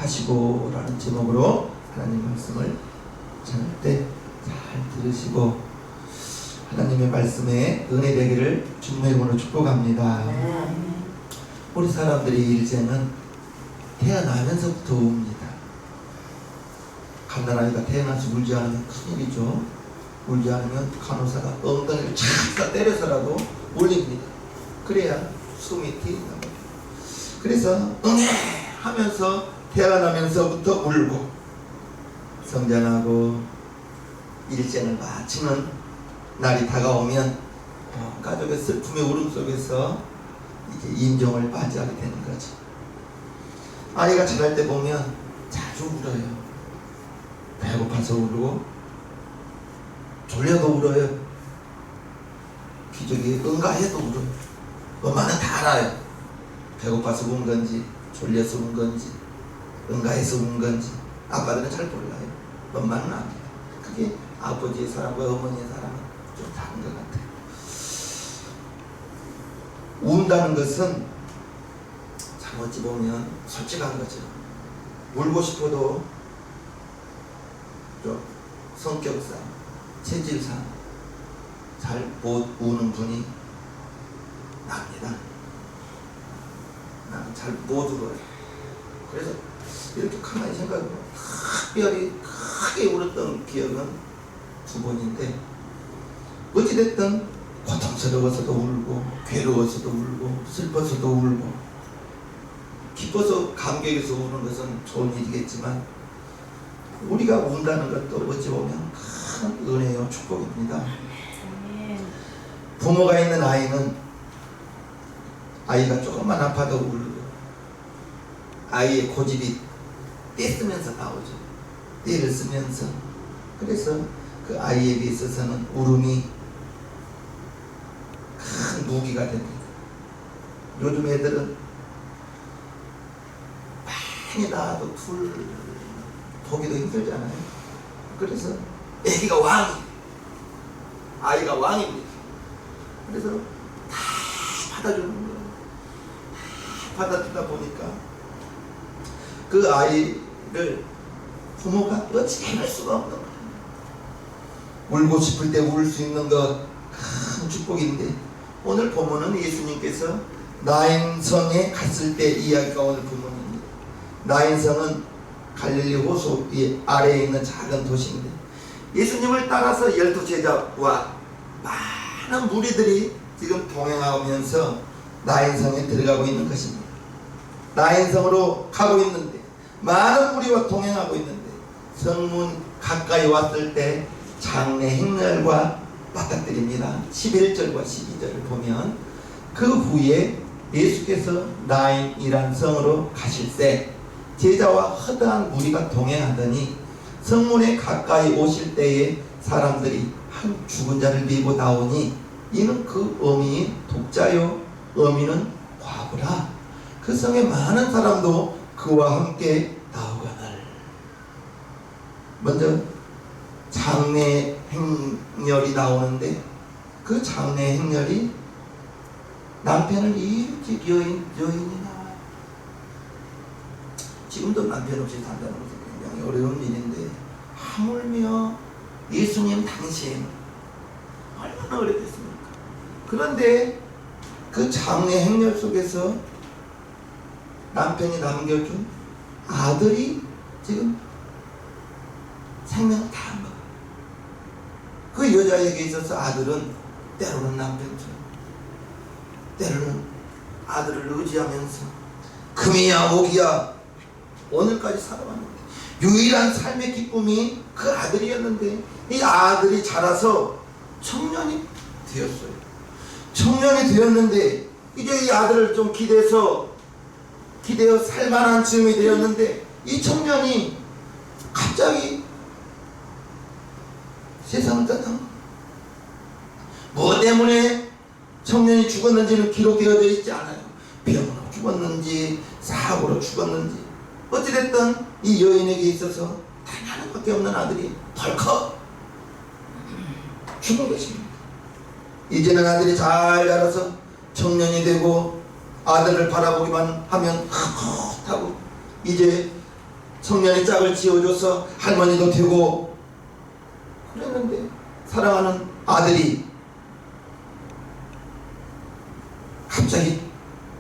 하시고 라는 제목으로 하나님 말씀을 전할 때 잘 들으시고 하나님의 말씀에 은혜 되기를 주님의 이름으로 축복합니다. 우리 사람들이 일생은 태어나면서부터 웁니다. 갓난아이가 태어나서 울지 않으면 큰일이죠. 울지 않으면 간호사가 엉덩이를 착 때려서라도 울립니다. 그래야 숨이 트인다. 그래서 하면서 태어나면서부터 울고 성장하고 일생을 마치는 날이 다가오면 가족의 슬픔의 울음 속에서 이제 임종을 맞이하게 되는 거죠. 아이가 자랄 때 보면 자주 울어요. 배고파서 울고 졸려도 울어요. 기저귀에 응가해도 울어요. 엄마는 다 알아요. 배고파서 운 건지 졸려서 운 건지 응가해서 운 건지 아빠들은 잘 몰라요. 엄마는 압니다. 그게 아버지의 사랑과 어머니의 사랑은 좀 다른 것 같아요. 운다는 것은 참 어찌 보면 솔직한 거죠. 울고 싶어도 좀 성격상, 체질상 잘 못 우는 분이 납니다. 나는 잘 못 울어요. 그래서 이렇게 가만히 생각해보면 특별히 크게 울었던 기억은 2번인데 어찌됐든 고통스러워서도 울고 괴로워서도 울고 슬퍼서도 울고 기뻐서 감격해서 우는 것은 좋은 일이겠지만 우리가 운다는 것도 어찌 보면 큰 은혜요 축복입니다. 부모가 있는 아이는 아이가 조금만 아파도 울고 아이의 고집이 떼쓰면서 나오죠. 떼를 쓰면서. 그래서 그 아이에게 있어서는 울음이 큰 무기가 됩니다. 요즘 애들은 많이 낳아도 보기도 힘들잖아요. 그래서 애기가 왕이, 아이가 왕입니다. 그래서 다 받아주는 거예요. 다 받아주다 보니까 그 아이를 부모가 어찌 해낼 수가 없는 거예요. 울고 싶을 때 울 수 있는 것 큰 축복인데 오늘 본문은 예수님께서 나인성에 갔을 때 이야기가 오늘 본문입니다. 나인성은 갈릴리 호수 아래에 있는 작은 도시인데 예수님을 따라서 12제자와 많은 무리들이 지금 동행하면서 나인성에 들어가고 있는 것입니다. 나인성으로 가고 있는데 많은 무리와 동행하고 있는데 성문 가까이 왔을 때 장례 행렬과 맞닥뜨립니다. 11절과 12절을 보면 그 후에 예수께서 나인이란 성으로 가실 때 제자와 허다한 무리가 동행하더니 성문에 가까이 오실 때에 사람들이 한 죽은 자를 메고 나오니 이는 그 어미인 독자요 어미는 과부라. 그 성에 많은 사람도 그와 함께 나오거늘. 먼저 장례 행렬이 나오는데 그 장례 행렬이 남편을 일찍 여인이 나와요. 지금도 남편 없이 산다는 것은 굉장히 어려운 일인데 하물며 예수님 당시에는 얼마나 어렵겠습니까? 그런데 그 장례 행렬 속에서 남편이 남겨준 아들이 지금 생명을 다한 거예요. 그 여자에게 있어서 아들은 때로는 남편처럼 때로는 아들을 의지하면서 금이야 목이야 오늘까지 살아왔는데 유일한 삶의 기쁨이 그 아들이었는데 이 아들이 자라서 청년이 되었어요. 청년이 되었는데 이제 이 아들을 좀 기대어 살만한 즈음이 되었는데 이 청년이 갑자기 세상을 떠난 뭐 때문에 청년이 죽었는지는 기록되어져 있지 않아요. 병으로 죽었는지 사고로 죽었는지 어찌됐든 이 여인에게 있어서 단 하나밖에 없는 아들이 덜컥 죽은 것입니다. 이제는 아들이 잘 자라서 청년이 되고 아들을 바라보기만 하면 흐뭇하고 이제 청년이 짝을 지어줘서 할머니도 되고 그랬는데 사랑하는 아들이 갑자기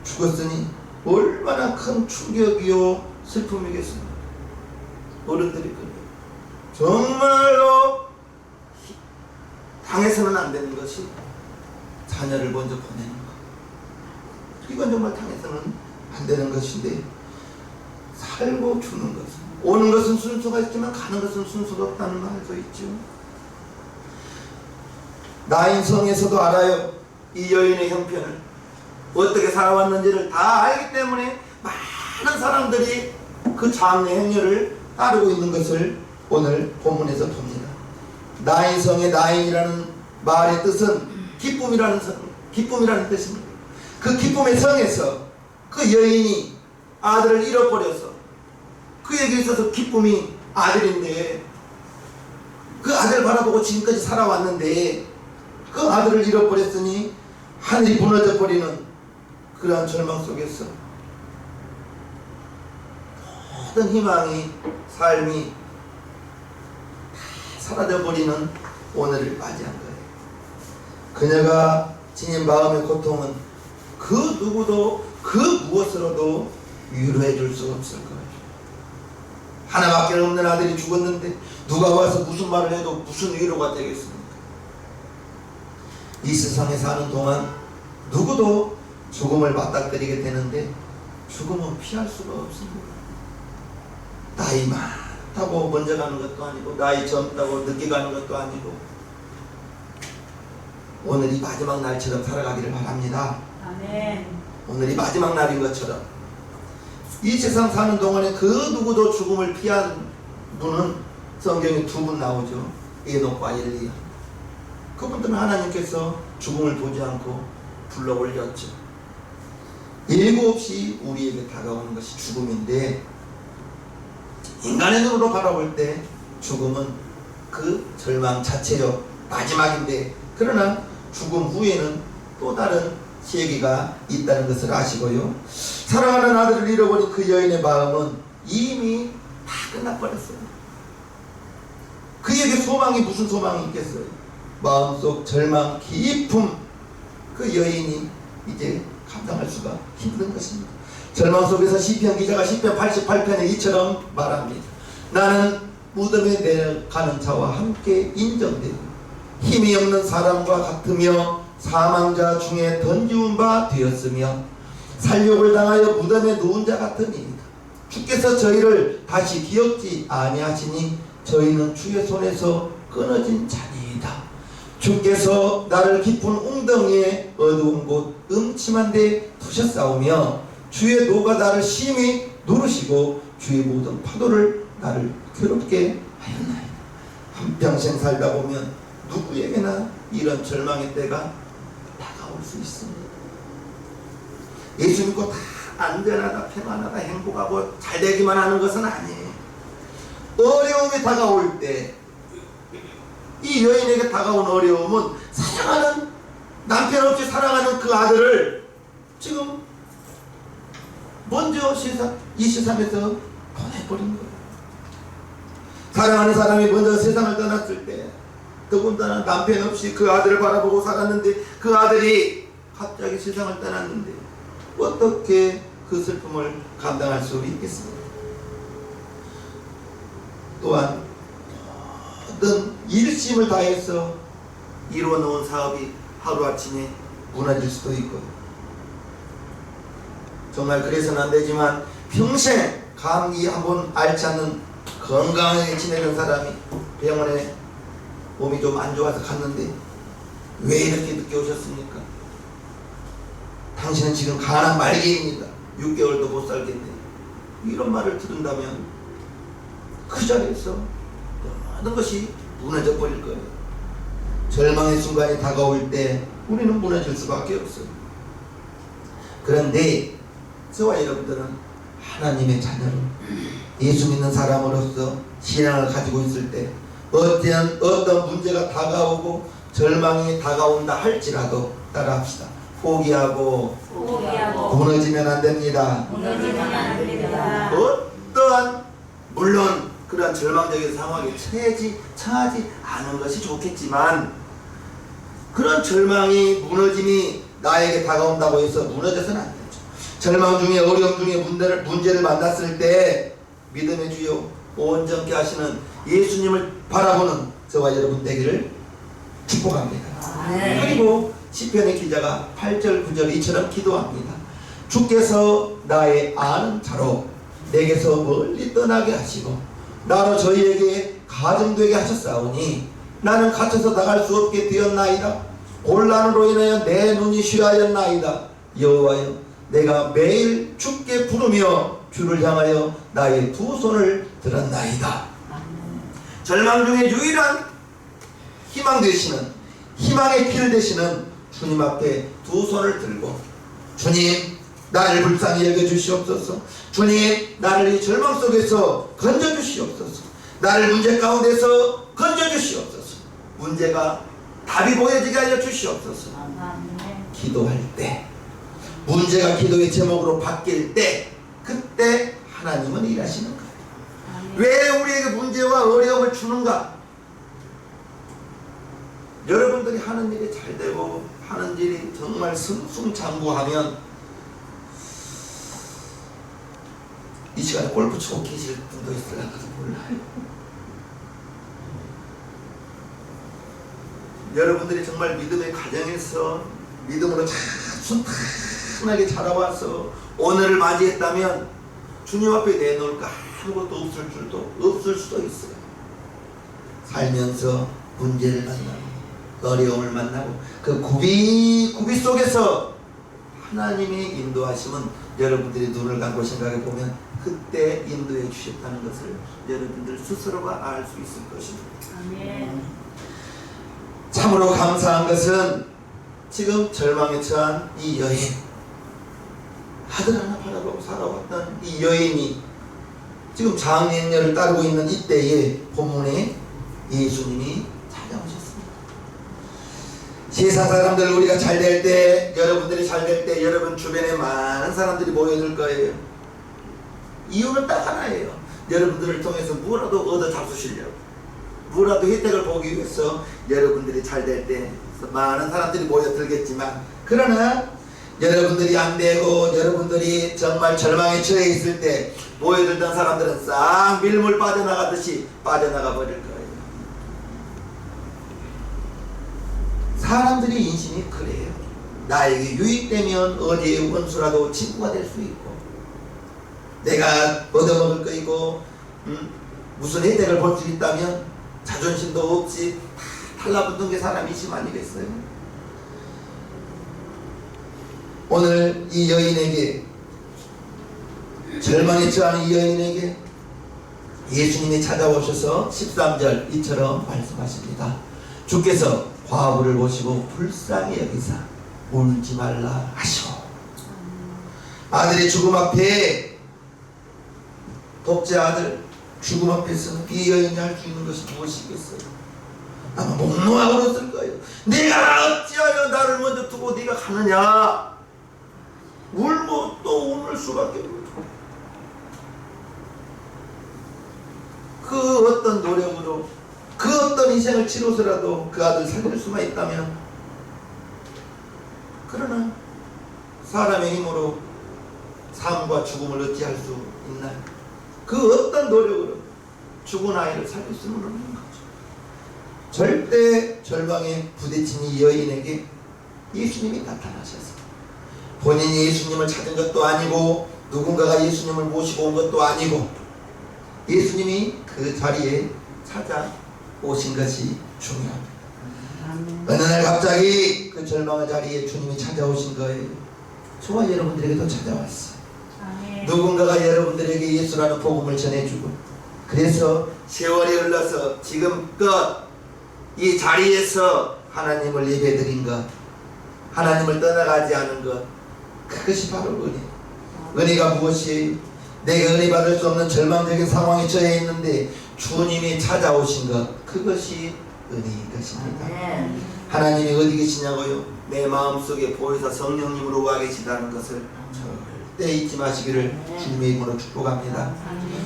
죽었으니 얼마나 큰 충격이요 슬픔이겠습니까? 어른들이 그래요. 정말로 당해서는 안 되는 것이 자녀를 먼저 보내는 것. 이건 정말 당해서는 안 되는 것인데 살고 죽는 것은, 오는 것은 순서가 있지만 가는 것은 순서가 없다는 말도 있죠. 나인성에서도 알아요. 이 여인의 형편을 어떻게 살아왔는지를 다 알기 때문에 많은 사람들이 그 장래 행렬을 따르고 있는 것을 오늘 본문에서 봅니다. 나인성의 나인이라는 말의 뜻은 기쁨이라는 뜻입니다. 그 기쁨의 성에서 그 여인이 아들을 잃어버려서 그에게 있어서 기쁨이 아들인데 그 아들을 바라보고 지금까지 살아왔는데 그 아들을 잃어버렸으니 하늘이 무너져 버리는 그러한 절망 속에서 모든 희망이, 삶이 다 사라져버리는 오늘을 맞이한 거예요. 그녀가 지닌 마음의 고통은 그 누구도 그 무엇으로도 위로해 줄 수 없을 거예요. 하나밖에 없는 아들이 죽었는데 누가 와서 무슨 말을 해도 무슨 위로가 되겠습니까? 이 세상에 사는 동안 누구도 죽음을 맞닥뜨리게 되는데 죽음은 피할 수가 없습니다. 나이 많다고 먼저 가는 것도 아니고 나이 젊다고 늦게 가는 것도 아니고 오늘이 마지막 날처럼 살아가기를 바랍니다. 아멘. 오늘이 마지막 날인 것처럼 이 세상 사는 동안에 그 누구도 죽음을 피한 분은 성경에 두 분 나오죠. 에녹과 엘리야. 그분들은 하나님께서 죽음을 보지 않고 불러 올렸죠. 일곱시 우리에게 다가오는 것이 죽음인데 인간의 눈으로 바라볼 때 죽음은 그 절망 자체요 마지막인데 그러나 죽음 후에는 또 다른 세계가 있다는 것을 아시고요. 사랑하는 아들을 잃어버린 그 여인의 마음은 이미 다 끝나버렸어요. 그에게 소망이 무슨 소망이 있겠어요. 마음속 절망 깊음 그 여인이 이제 감당할 수가 힘든 것입니다. 절망 속에서 시편 기자가 시편 88편에 이처럼 말합니다. 나는 무덤에 내려가는 자와 함께 인정되고 힘이 없는 사람과 같으며 사망자 중에 던지운 바 되었으며 살육을 당하여 무덤에 누운 자 같으니이다. 주께서 저희를 다시 기억지 아니하시니 저희는 주의 손에서 끊어진 자니이다. 주께서 나를 깊은 웅덩이에 어두운 곳 음침한 데 두셨사오며 주의 노가 나를 심히 누르시고 주의 모든 파도를 나를 괴롭게 하였나이다. 한평생 살다 보면 누구에게나 이런 절망의 때가 다가올 수 있습니다. 예수 믿고 다 안전하다 평안하다 행복하고 잘 되기만 하는 것은 아니에요. 어려움이 다가올 때 이 여인에게 다가온 어려움은 사랑하는 남편 없이 사랑하는 그 아들을 지금 먼저 이 세상에서 보내버린 거예요. 사랑하는 사람이 먼저 세상을 떠났을 때 더군다나 남편 없이 그 아들을 바라보고 살았는데 그 아들이 갑자기 세상을 떠났는데 어떻게 그 슬픔을 감당할 수 있겠습니까? 또한 모든 일심을 다해서 이루어놓은 사업이 하루아침에 무너질 수도 있고 정말 그래서는 안 되지만 평생 감기 한번 앓지 않는 건강하게 지내는 사람이 병원에 몸이 좀 안 좋아서 갔는데 왜 이렇게 늦게 오셨습니까? 당신은 지금 가난 말기입니다. 6개월도 못 살겠네. 이런 말을 들은다면 그 자리에서 모든 것이 무너져 버릴 거예요. 절망의 순간이 다가올 때 우리는 무너질 수밖에 없어요. 그런데 저와 여러분들은 하나님의 자녀로 예수 믿는 사람으로서 신앙을 가지고 있을 때 어떤 문제가 다가오고 절망이 다가온다 할지라도 따라합시다. 포기하고 무너지면 안 됩니다. 무너지면 안 됩니다. 어떠한 물론 그런 절망적인 상황에 처하지 않은 것이 좋겠지만, 그런 절망이 무너짐이 나에게 다가온다고 해서 무너져서는 안 되죠. 절망 중에, 어려움 중에 문제를 만났을 때 믿음의 주요 온전케 하시는 예수님을 바라보는 저와 여러분 되기를 축복합니다. 그리고 시편의 기자가 8절 9절 이처럼 기도합니다. 주께서 나의 아는 자로 내게서 멀리 떠나게 하시고 나로 저희에게 가증되게 하셨사오니 나는 갇혀서 나갈 수 없게 되었나이다. 곤란으로 인하여 내 눈이 쉬하였나이다. 여호와여, 내가 매일 주께 부르며 주를 향하여 나의 두 손을 들었나이다. 절망 중에 유일한 희망 되시는, 희망의 길 되시는 주님 앞에 두 손을 들고, 주님 나를 불쌍히 여겨주시옵소서. 주님 나를 이 절망 속에서 건져주시옵소서. 나를 문제 가운데서 건져주시옵소서. 문제가 답이 보여지게 하여 주시옵소서. 기도할 때, 문제가 기도의 제목으로 바뀔 때, 그때 하나님은 일하시는 거예요. 왜 우리에게 문제와 어려움을 주는가? 여러분들이 하는 일이 잘 되고 하는 일이 정말 승승장구하면 이 시간에 골프 치고 계실 분도 있을까도 몰라요. 여러분들이 정말 믿음의 가정에서 믿음으로 순탄하게 자라와서 오늘을 맞이했다면 주님 앞에 내놓을 거 아무것도 없을 수도 있어요. 살면서 문제를 만나고 어려움을 만나고 그 고비 속에서 하나님의 인도하심은 여러분들이 눈을 감고 생각해 보면 그때 인도해 주셨다는 것을 여러분들 스스로가 알 수 있을 것입니다. 아멘. 참으로 감사한 것은 지금 절망에 처한 이 여인, 아들 하나 바라보고 살아왔던 이 여인이 지금 장례녀를 따르고 있는 이때에 본문에 예수님이 찾아오셨습니다. 세상 사람들, 우리가 잘 될 때, 여러분들이 잘 될 때 여러분 주변에 많은 사람들이 모여들 거예요. 이유는 딱 하나예요. 여러분들을 통해서 뭐라도 얻어 잡수시려고, 뭐라도 혜택을 보기 위해서 여러분들이 잘 될 때 많은 사람들이 모여들겠지만, 그러나 여러분들이 안 되고 여러분들이 정말 절망에 처해 있을 때 모여들던 사람들은 싹 밀물 빠져나가듯이 빠져나가 버릴 거예요. 사람들이 인심이 그래요. 나에게 유익되면 어디의 원수라도 친구가 될 수 있고, 내가 얻어먹을 거이고 무슨 혜택을 볼 수 있다면 자존심도 없이 다 달라붙는 게 사람 인심 아니겠어요? 오늘 이 여인에게, 절망에 처한 이 여인에게 예수님이 찾아오셔서 13절 이처럼 말씀하십니다. 주께서 과부를 보시고 불쌍히 여기사 울지 말라 하시고, 아들의 죽음 앞에, 독재 아들 죽음 앞에서 이 여인이 할 수 있는 것이 무엇이겠어요? 아마 목놓아 울었을 거예요. 네가 어찌하여 나를 먼저 두고 네가 가느냐? 울고 또 울을 수밖에 없어요. 그 어떤 노력으로, 그 어떤 인생을 치러서라도 그 아들 살릴 수만 있다면, 그러나 사람의 힘으로 삶과 죽음을 어찌할 수 있나요? 그 어떤 노력으로 죽은 아이를 살릴 수는 없는 거죠. 절대 절망에 부딪힌 이 여인에게 예수님이 나타나셔서, 본인이 예수님을 찾은 것도 아니고 누군가가 예수님을 모시고 온 것도 아니고 예수님이 그 자리에 찾아오신 것이 중요합니다. 어느 날 갑자기 그 절망의 자리에 주님이 찾아오신 거예요. 저와 여러분들에게도 찾아왔어요. 누군가가 여러분들에게 예수라는 복음을 전해주고, 그래서 세월이 흘러서 지금껏 이 자리에서 하나님을 예배드린 것, 하나님을 떠나가지 않은 것, 그것이 바로 은혜. 은혜가 무엇이에요? 내가 은혜 받을 수 없는 절망적인 상황에 처해 있는데 주님이 찾아오신 것, 그것이 은혜인 것입니다. 하나님이 어디 계시냐고요? 내 마음속에 보혜사 성령님으로 와 계시다는 것을 절대 잊지 마시기를 주님의 이름으로 축복합니다.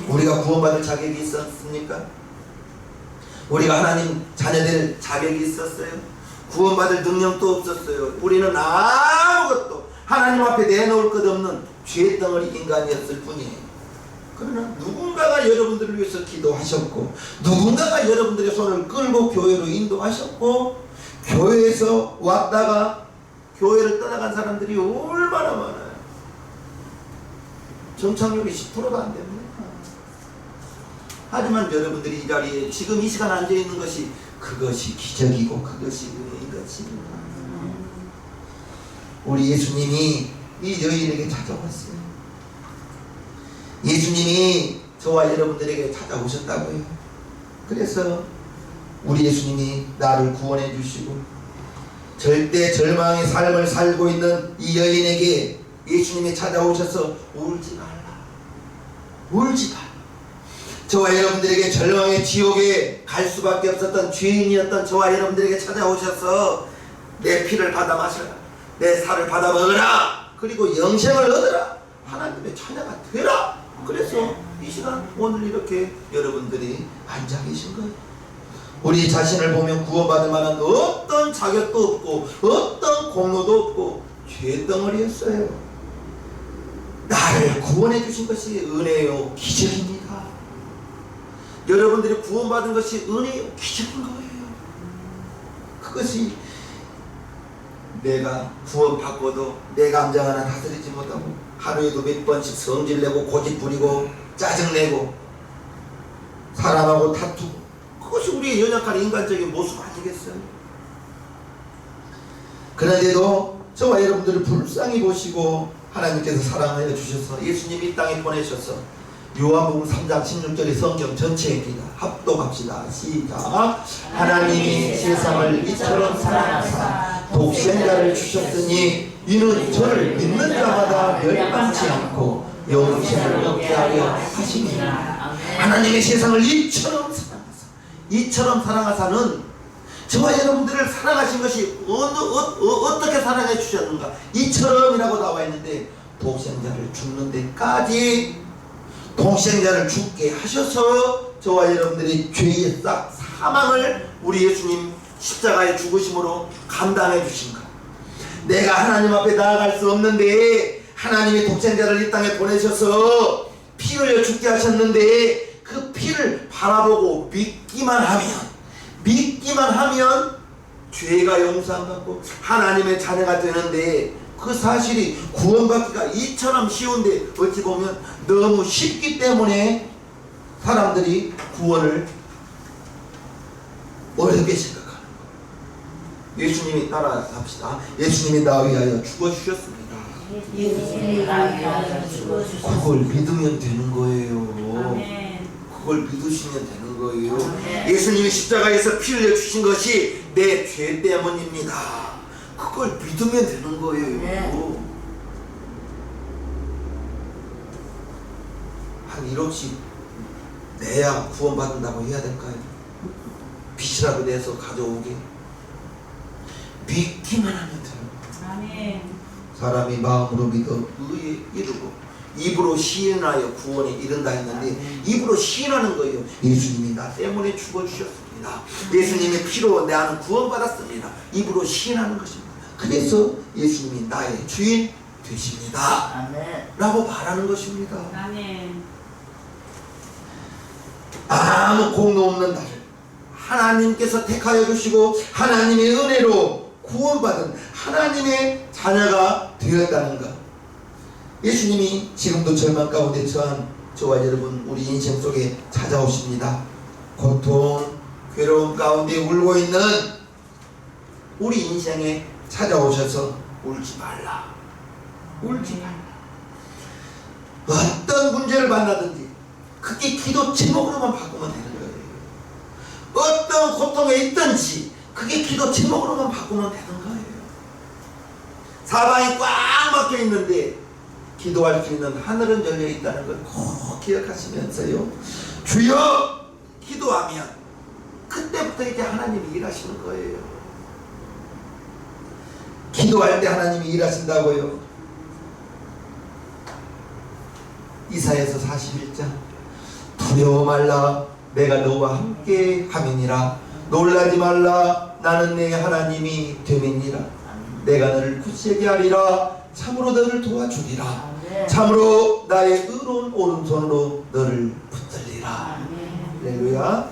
우리가 구원받을 자격이 있었습니까? 우리가 하나님 자녀될 자격이 있었어요? 구원받을 능력도 없었어요. 우리는 아무것도 하나님 앞에 내놓을 것 없는 죄덩어리 인간이었을 뿐이에요. 그러나 누군가가 여러분들을 위해서 기도하셨고, 누군가가 여러분들의 손을 끌고 교회로 인도하셨고, 교회에서 왔다가 교회를 떠나간 사람들이 얼마나 많아요. 정착률이 10%도 안 됩니다. 하지만 여러분들이 이 자리에 지금 이 시간 앉아있는 것이, 그것이 기적이고 그것이 은혜인 것입니다. 우리 예수님이 이 여인에게 찾아왔어요. 예수님이 저와 여러분들에게 찾아오셨다고요. 그래서 우리 예수님이 나를 구원해 주시고, 절대 절망의 삶을 살고 있는 이 여인에게 예수님이 찾아오셔서 울지 말라, 울지 말라. 저와 여러분들에게 절망의 지옥에 갈 수밖에 없었던 죄인이었던 저와 여러분들에게 찾아오셔서 내 피를 받아 마셔라, 내 살을 받아 먹으라, 그리고 영생을 얻으라, 하나님의 자녀가 되라. 그래서 이 시간 오늘 이렇게 여러분들이 앉아 계신 거예요. 우리 자신을 보면 구원받을 만한 어떤 자격도 없고 어떤 공로도 없고 죄덩어리였어요. 나를 구원해 주신 것이 은혜요 기적입니다. 여러분들이 구원받은 것이 은혜요 기적인 거예요. 그것이 내가 구원받고도 내 감정 하나 다스리지 못하고 하루에도 몇 번씩 성질내고 고집부리고 짜증내고 사람하고 다투고, 그것이 우리의 연약한 인간적인 모습 아니겠어요? 그런데도 저와 여러분들을 불쌍히 보시고 하나님께서 사랑하여 주셔서 예수님이 이 땅에 보내셔서 요한복음 3장 16절의 성경 전체입니다. 합독합시다. 시작. 하나님이 세상을 이처럼 사랑하사 독생자를 주셨으니 이는 저를 믿는 자마다 멸망치 않고 영생을 얻게 하려 하심이라. 하나님의 세상을 이처럼 사랑하사는 저와 여러분들을 사랑하신 것이 어떻게 사랑해 주셨는가? 이처럼이라고 나와 있는데, 독생자를 죽는 데까지 독생자를 죽게 하셔서 저와 여러분들의 죄의 싹 사망을 우리 예수님 십자가의 죽으심으로 감당해 주신 것. 내가 하나님 앞에 나아갈 수 없는데 하나님이 독생자를 이 땅에 보내셔서 피 흘려 죽게 하셨는데, 그 피를 바라보고 믿기만 하면 죄가 용서받고 하나님의 자녀가 되는데, 그 사실이 구원받기가 이처럼 쉬운데 어찌 보면 너무 쉽기 때문에 사람들이 구원을 어렵게 생각하는 거예요. 예수님이 따라합시다. 예수님이 나 위하여 죽어주셨습니다. 그걸 믿으면 되는 거예요. 그걸 믿으시면 되는 거예요. 예수님이 십자가에서 피 흘려 주신 것이 내 죄 때문입니다. 그걸 믿으면 되는 거예요. 한 1억씩 내야 구원받는다고 해야 될까요? 빚이라도 내서 가져오게. 믿기만 하면 돼요. 사람이 마음으로 믿어 의에 이르고 입으로 시인하여 구원에 이른다 했는데, 입으로 시인하는 거예요. 예수님이 나 때문에 죽어주셨습니다. 예수님의 피로 나는 구원받았습니다. 입으로 시인하는 것입니다. 그래서 예수님이 나의 주인 되십니다. 라고 말하는 것입니다. 아무 공로 없는 나를 하나님께서 택하여 주시고 하나님의 은혜로 구원받은 하나님의 자녀가 되었다는 것. 예수님이 지금도 절망 가운데 처한 저와 여러분 우리 인생 속에 찾아오십니다. 고통, 괴로움 가운데 울고 있는 우리 인생에 찾아오셔서 울지 말라, 울지 말라. 어떤 문제를 만나든지 그게 기도 제목으로만 바꾸면 되는 거예요. 어떤 고통에 있든지 그게 기도 제목으로만 바꾸면 되는 거예요. 사방이 꽉 막혀 있는데 기도할 수 있는 하늘은 열려 있다는 걸 꼭 기억하시면서요, 주여 기도하면 그때부터 이제 하나님이 일하시는 거예요. 기도할 때 하나님이 일하신다고요. 이사야서 41장 두려워 말라 내가 너와 함께 함이니라 놀라지 말라 나는 내 하나님이 됨이니라 내가 너를 굳세게 하리라 참으로 너를 도와주리라 참으로 나의 의로운 오른손으로 너를 붙들리라. 할렐루야.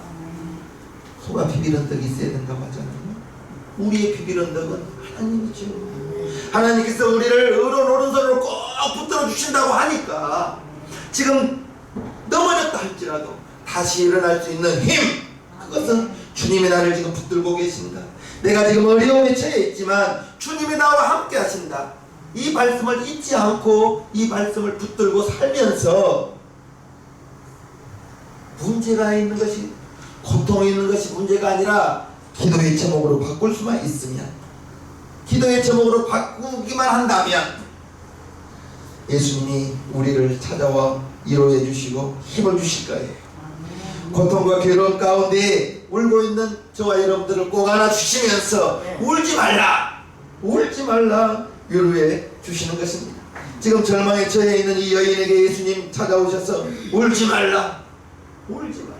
소가 비비는 떡이 있어야 된다고 하잖아요. 우리의 비비는 떡은 하나님이죠. 하나님께서 우리를 의로운 오른손으로 꼭 붙들어 주신다고 하니까 지금 넘어졌다 할지라도 다시 일어날 수 있는 힘, 그것은 주님이 나를 지금 붙들고 계신다. 내가 지금 어려움에 처해 있지만 주님이 나와 함께 하신다. 이 말씀을 잊지 않고 이 말씀을 붙들고 살면서 문제가 있는 것이, 고통이 있는 것이 문제가 아니라 기도의 제목으로 바꿀 수만 있으면, 기도의 제목으로 바꾸기만 한다면 예수님이 우리를 찾아와 위로해 주시고 힘을 주실 거예요. 고통과 괴로움 가운데 울고 있는 저와 여러분들을 꼭 안아주시면서 울지 말라, 울지 말라 위로해 주시는 것입니다. 지금 절망에 처해 있는 이 여인에게 예수님 찾아오셔서 울지 말라, 울지 말라.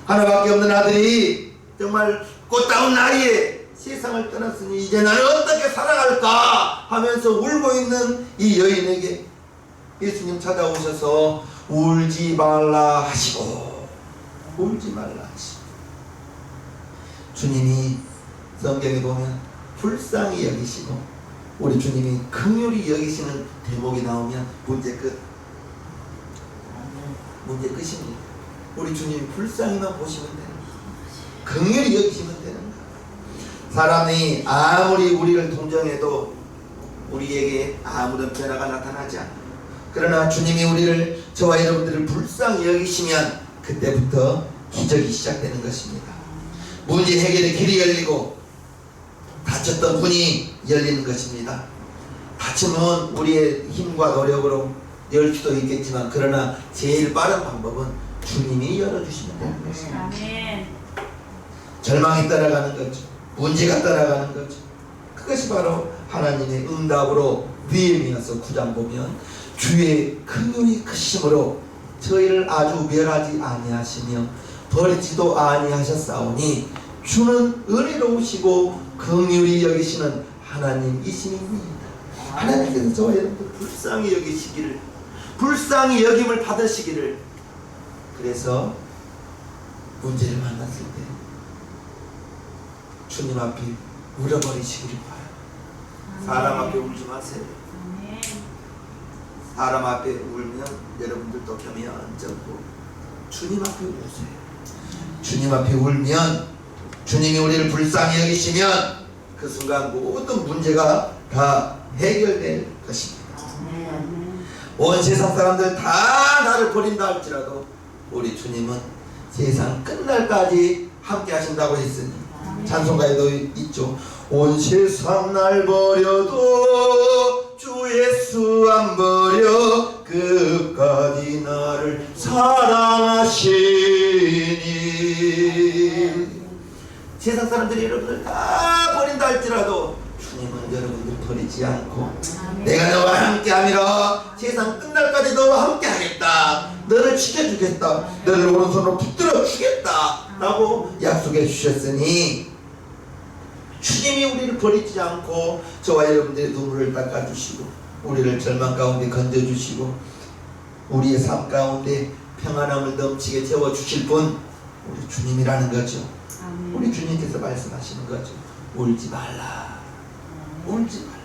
하나밖에 없는 아들이 정말 꽃다운 나이에 세상을 떠났으니 이제 나는 어떻게 살아갈까 하면서 울고 있는 이 여인에게 예수님 찾아오셔서 울지 말라 하시고, 울지 말라 하시고, 주님이 성경에 보면 불쌍히 여기시고 우리 주님이 긍휼히 여기시는 대목이 나오면 문제 끝. 문제 끝입니다. 우리 주님이 불쌍히만 보시면 되는 거예요. 긍휼히 여기시면 되는 거예요. 사람이 아무리 우리를 동정해도 우리에게 아무런 변화가 나타나지 않아요. 그러나 주님이 우리를, 저와 여러분들을 불쌍히 여기시면 그때부터 기적이 시작되는 것입니다. 문제 해결의 길이 열리고 닫혔던 문이 열리는 것입니다. 닫히면 우리의 힘과 노력으로 열 수도 있겠지만, 그러나 제일 빠른 방법은 주님이 열어주시면 되는 것입니다. 절망이 떠나가는 거죠. 문제가 떠나가는 거죠. 그것이 바로 하나님의 응답으로 느헤미야서 9장 보면 주의 긍휼이 크심으로 저희를 아주 멸하지 아니하시며 버리지도 아니하셨사오니 주는 은혜로우시고 긍휼히 여기시는 하나님이십니다. 하나님께서 저와 여러분들 불쌍히 여기시기를, 불쌍히 여김을 받으시기를, 그래서 문제를 만났을 때 주님 앞에 울어버리시기를 바라요. 사람 앞에 울지 마세요. 사람 앞에 울면 여러분들도 겸연쩍고 주님 앞에 우세요. 주님 앞에 울면 주님이 우리를 불쌍히 여기시면 그 순간 모든 문제가 다 해결될 것입니다. 온 세상 사람들 다 나를 버린다 할지라도 우리 주님은 세상 끝날까지 함께 하신다고 했으니, 찬송가에도 있죠. 온 세상 날 버려도 주 예수 안 버려 끝까지 나를 사랑하시니. 세상 사람들이 여러분들 다 버린다 할지라도 주님은 여러분들 버리지 않고 내가 너와 함께 함이라, 세상 끝날까지 너와 함께 하겠다, 너를 지켜주겠다, 너를 오른손으로 붙들어 주겠다 라고 약속해 주셨으니 주님이 우리를 버리지 않고 저와 여러분들의 눈물을 닦아주시고 우리를 절망 가운데 건져주시고 우리의 삶 가운데 평안함을 넘치게 채워주실 분, 우리 주님이라는 거죠. 우리 주님께서 말씀하시는 거죠. 울지 말라, 울지 말라.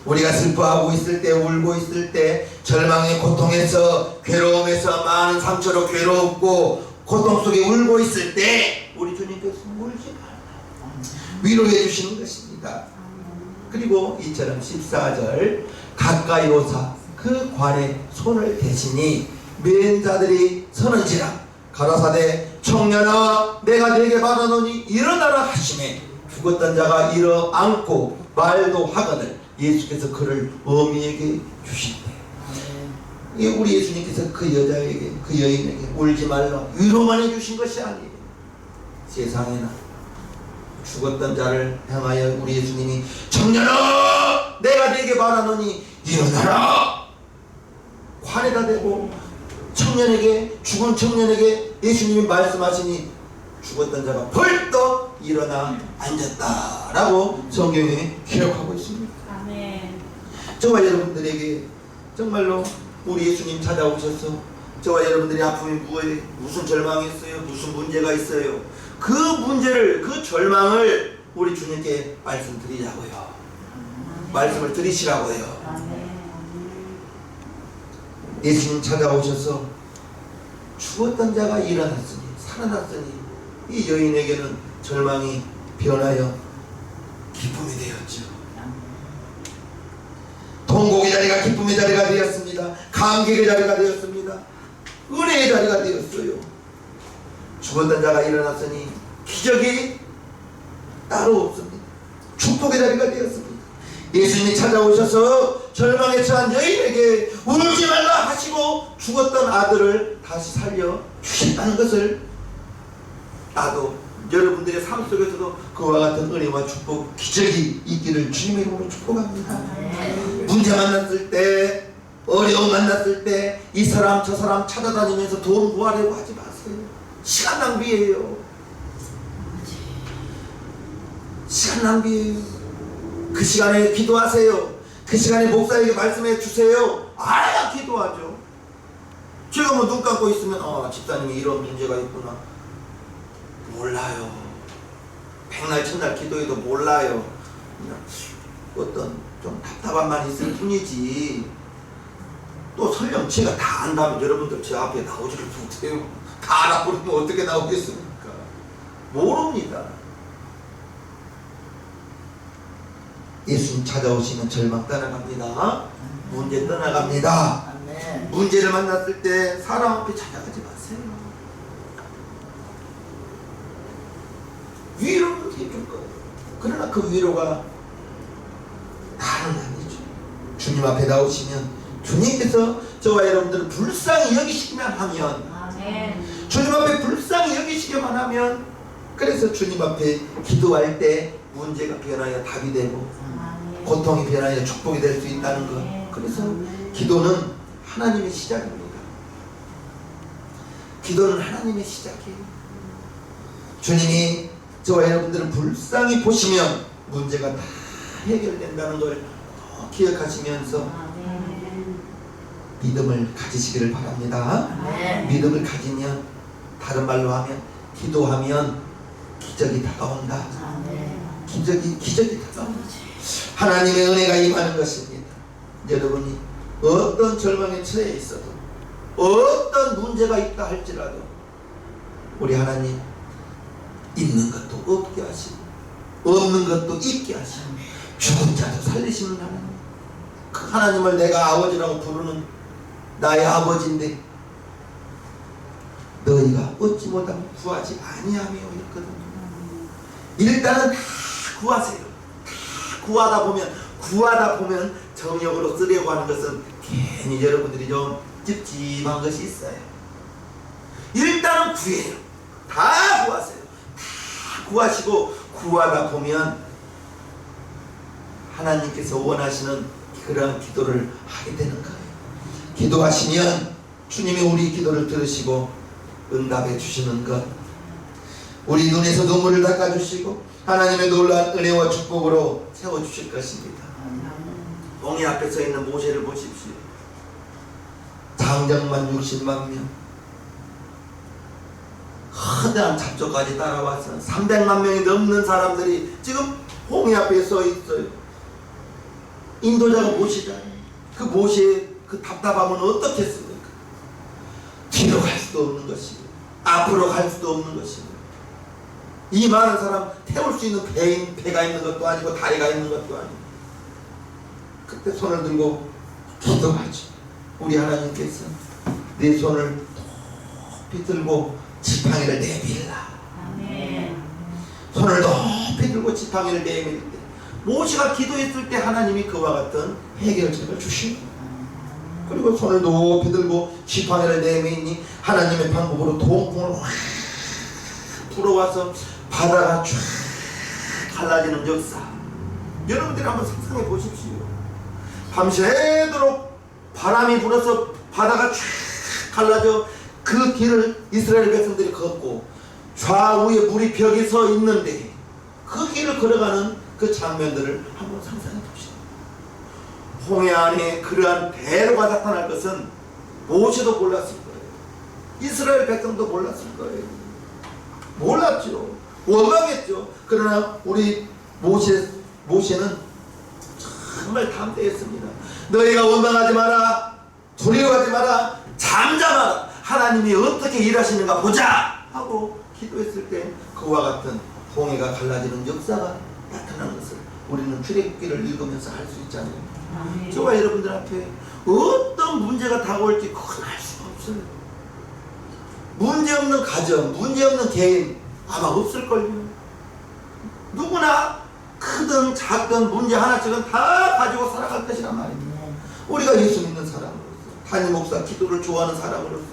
우리가 슬퍼하고 있을 때, 울고 있을 때, 절망의 고통에서, 괴로움에서, 많은 상처로 괴롭고 고통 속에 울고 있을 때 우리 주님께서 울지 말라 위로해 주시는 것입니다. 그리고 이처럼 14절 가까이 오사 그 관에 손을 대시니 맨 자들이 서는지라 가라사대 청년아 내가 네게 말하노니 일어나라 하시매 죽었던 자가 일어 앉고 말도 하거늘 예수께서 그를 어미에게 주시되. 우리 예수님께서 그 여자에게, 그 여인에게 울지 말라 위로만 해주신 것이 아니에요. 세상에나 죽었던 자를 향하여 우리 예수님이 청년아 내가 네게 말하노니 일어나라, 관에다 대고 청년에게, 죽은 청년에게 예수님이 말씀하시니 죽었던 자가 벌떡 일어나 앉았다라고 성경에 기록하고 있습니다. 아멘. 저와 여러분들에게 정말로 우리 예수님 찾아오셔서 저와 여러분들이 아픔이 뭐에 무슨 절망이 있어요? 무슨 문제가 있어요? 그 문제를, 그 절망을 우리 주님께 말씀드리자고요. 말씀을 드리시라고요. 아멘. 예수님 찾아오셔서 죽었던 자가 일어났으니, 살아났으니 이 여인에게는 절망이 변하여 기쁨이 되었죠. 통곡의 자리가 기쁨의 자리가 되었습니다. 감격의 자리가 되었습니다. 은혜의 자리가 되었어요. 죽었던 자가 일어났으니 기적이 따로 없습니다. 축복의 자리가 되었습니다. 예수님이 찾아오셔서 절망에 처한 여인에게 울지 말라 하시고 죽었던 아들을 다시 살려 주셨다는 것을 나도 여러분들의 삶 속에서도 그와 같은 은혜와 축복, 기적이 있기를 주님의 이름으로 축복합니다. 문제 만났을 때, 어려움 만났을 때 이 사람 저 사람 찾아다니면서 돈 구하려고 하지 마세요. 시간 낭비예요. 시간 낭비예요. 그 시간에 기도하세요. 그 시간에 목사에게 말씀해 주세요. 알아야 기도하죠. 제가 뭐 눈 감고 있으면 집사님이 이런 문제가 있구나. 몰라요. 백날 천날 기도해도 몰라요. 그냥 어떤 좀 답답한 말이 있을 뿐이지. 또 설령 제가 다 안다면 여러분들 제 앞에 나오지를 못해요. 다 알아버리면 어떻게 나오겠습니까? 모릅니다. 예수님 찾아오시면 절망 떠나갑니다. 문제 떠나갑니다. 문제를 만났을 때 사람 앞에 찾아가지 마세요. 위로를 해줄 거예요. 그러나 그 위로가 다는 아니죠. 주님 앞에 나오시면 주님께서 저와 여러분들을 불쌍히 여기시기만 하면, 아멘. 주님 앞에 불쌍히 여기시기만 하면, 그래서 주님 앞에 기도할 때 문제가 변하여 답이 되고 고통이 변하여 축복이 될 수 있다는 것. 그래서 기도는 하나님의 시작입니다. 기도는 하나님의 시작이에요. 주님이 저와 여러분들을 불쌍히 보시면 문제가 다 해결된다는 걸 기억하시면서 믿음을 가지시기를 바랍니다. 믿음을 가지면, 다른 말로 하면 기도하면 기적이 다가온다. 기적이 다가온다. 하나님의 은혜가 임하는 것입니다. 여러분이 어떤 절망에 처해 있어도, 어떤 문제가 있다 할지라도 우리 하나님 있는 것도 없게 하시고 없는 것도 있게 하시고 죽은 자도 살리시는 하나님, 그 하나님을 내가 아버지라고 부르는 나의 아버지인데 너희가 얻지 못하면 구하지 아니하며 했거든요. 일단은 다 구하세요. 다 구하다 보면 정욕으로 쓰려고 하는 것은 괜히 여러분들이 좀 찝찝한 것이 있어요. 일단은 구해요. 다 구하세요. 다 구하시고 구하다 보면 하나님께서 원하시는 그런 기도를 하게 되는 거예요. 기도하시면 주님이 우리 기도를 들으시고 응답해 주시는 것, 우리 눈에서 눈물을 닦아주시고 하나님의 놀라운 은혜와 축복으로 세워주실 것입니다. 홍해 앞에 서 있는 모세를 보십시오. 장정만 60만 명, 거대한 잡초까지 따라와서 300만 명이 넘는 사람들이 지금 홍해 앞에 서 있어요. 인도자가 모시잖아요. 그 모세의 그 답답함은 어떻겠습니까? 뒤로 갈 수도 없는 것이고 앞으로 갈 수도 없는 것이고, 이 많은 사람 태울 수 있는 배가 있는 것도 아니고 다리가 있는 것도 아니고, 그때 손을 들고 기도하죠. 우리 하나님께서 내 손을 높이 들고 지팡이를 내밀라. 손을 높이 들고 지팡이를 내밀 때 모세가 기도했을 때 하나님이 그와 같은 해결책을 주시고, 그리고 손을 높이 들고 지팡이를 내밀니 하나님의 방법으로 동풍을 확 불어와서 바다가 쫙 갈라지는 역사, 여러분들이 한번 상상해 보십시오. 밤새도록 바람이 불어서 바다가 쫙 갈라져 그 길을 이스라엘 백성들이 걷고 좌우에 물이 벽이 서 있는데 그 길을 걸어가는 그 장면들을 한번 상상해 봅시다. 홍해 안에 그러한 대로가 나타날 것은 모세도 몰랐을 거예요. 이스라엘 백성도 몰랐을 거예요. 몰랐죠. 원망했죠. 그러나 우리 모세는 정말 담대했습니다. 너희가 원망하지 마라. 두려워하지 마라. 잠잠하라. 하나님이 어떻게 일하시는가 보자 하고 기도했을 때 그와 같은 홍해가 갈라지는 역사가 나타나는 것을 우리는 출애굽기를 읽으면서 알 수 있잖아요. 저와 여러분들 앞에 어떤 문제가 다가올지 그건 알 수가 없어요. 문제없는 가정, 문제없는 개인 아마 없을걸요. 누구나 크든 작든 문제 하나씩은 다 가지고 살아갈 것이란 말입니다. 우리가 예수 믿는 사람으로서, 담임 목사 기도를 좋아하는 사람으로서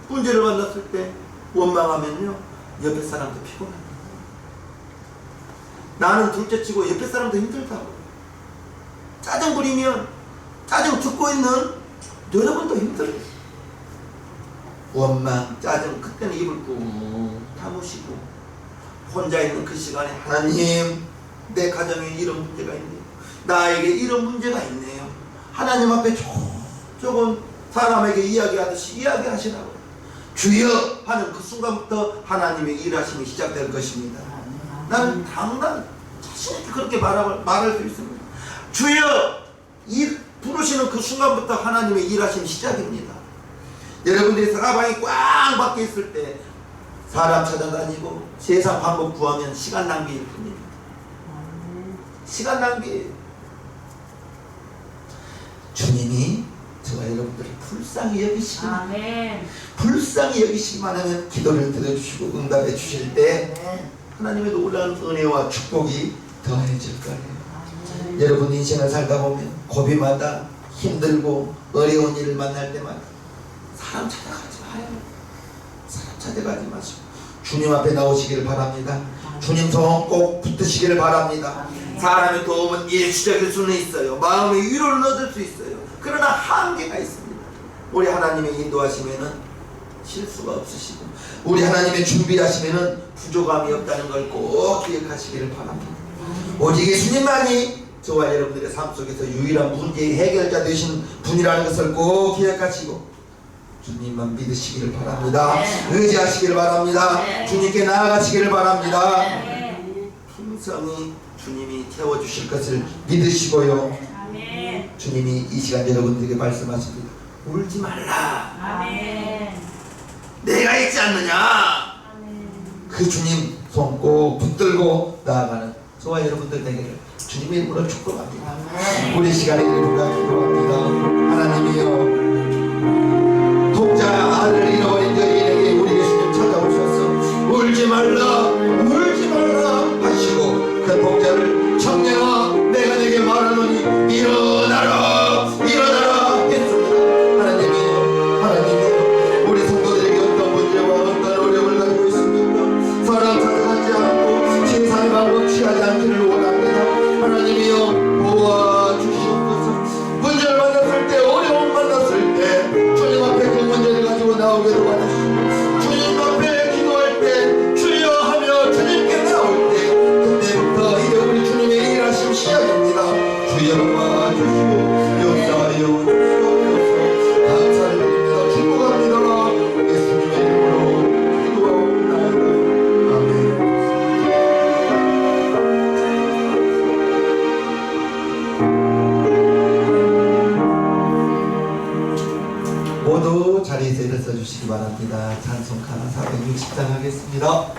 문제를 만났을 때 원망하면요 옆에 사람도 피곤합니다. 나는 둘째치고 옆에 사람도 힘들다고. 짜증 부리면 짜증 듣고 있는 여러분도 힘들어요. 원망, 짜증 그때는 입을 꾹 다무시고 혼자 있는 그 시간에 하나님 내 가정에 이런 문제가 있네요. 나에게 이런 문제가 있네요. 하나님 앞에 조금 사람에게 이야기하듯이 이야기하시라고. 주여 하는 그 순간부터 하나님의 일하심이 시작될 것입니다. 나는 당당 자신있게 그렇게 말할 수 있습니다. 주여 부르시는 그 순간부터 하나님의 일하심이 시작입니다. 여러분들이 사방이 꽉 박혀 있을 때 사람 찾아다니고 세상 방법 구하면 시간 낭비일 뿐입니다. 시간 낭비. 주님이 저와 여러분들을 불쌍히 여기시기만 불쌍히 여기시기만 하면 기도를 들어주시고 응답해 주실 때 하나님의 놀라운 은혜와 축복이 더해질 거예요. 여러분 인생을 살다 보면 고비마다 힘들고 어려운 일을 만날 때마다 사람 찾아가지 마요. 사람 찾아가지 마시고 주님 앞에 나오시기를 바랍니다. 주님 손 꼭 붙으시기를 바랍니다. 사람의 도움은 일시적일 수는 있어요. 마음의 위로를 얻을 수 있어요. 그러나 한계가 있습니다. 우리 하나님의 인도하시면은 실수가 없으시고 우리 하나님의 준비하시면은 부족함이 없다는 걸 꼭 기억하시기를 바랍니다. 오직 예수님만이 저와 여러분들의 삶 속에서 유일한 문제의 해결자 되신 분이라는 것을 꼭 기억하시고 주님만 믿으시기를 바랍니다. 의지하시기를 바랍니다. 주님께 나아가시기를 바랍니다. 풍성히 주님이 태워주실 것을 믿으시고요. 주님이 이 시간 여러분들에게 말씀하십니다. 울지 말라. 내가 있지 않느냐. 그 주님 손 꼭 붙들고 나아가는 저와 여러분들 되기를 주님의 이름으로 축복합니다. 우리 시간에 이름과 기도합니다. 하나님이여 독자 아들을 잃어버린 저희에게 우리 예수님 찾아오셔서 울지 말라 하시고 그 독자를 청년아 내가 내게 말하노니 일어나라 했습니다. 하나님이여 우리 성도들에게 어떤 문제와 어떤 어려움을 가지고 있습니까? 사람 찾아가지 않고 세상의 방법 취하지 않기를 원합니다. 하나님이여 도와주시옵소서. 문제를 만났을 때 어려움 만났을 때 주님 앞에 그 문제를 가지고 나오게 도와주시고 주님 앞에 기도할 때 주여 하며 주님께 나올 때 그때부터 이제 우리 주님의 일하심 시작입니다. 주여 도와주시고 역사하여 주시옵소서. 감사를 드립니다. 축복합니다. 예수님의 이름으로 기도하옵나이다. 아멘. 모두 자리에서 일어서 주시기 바랍니다. 찬송가 460장 하겠습니다.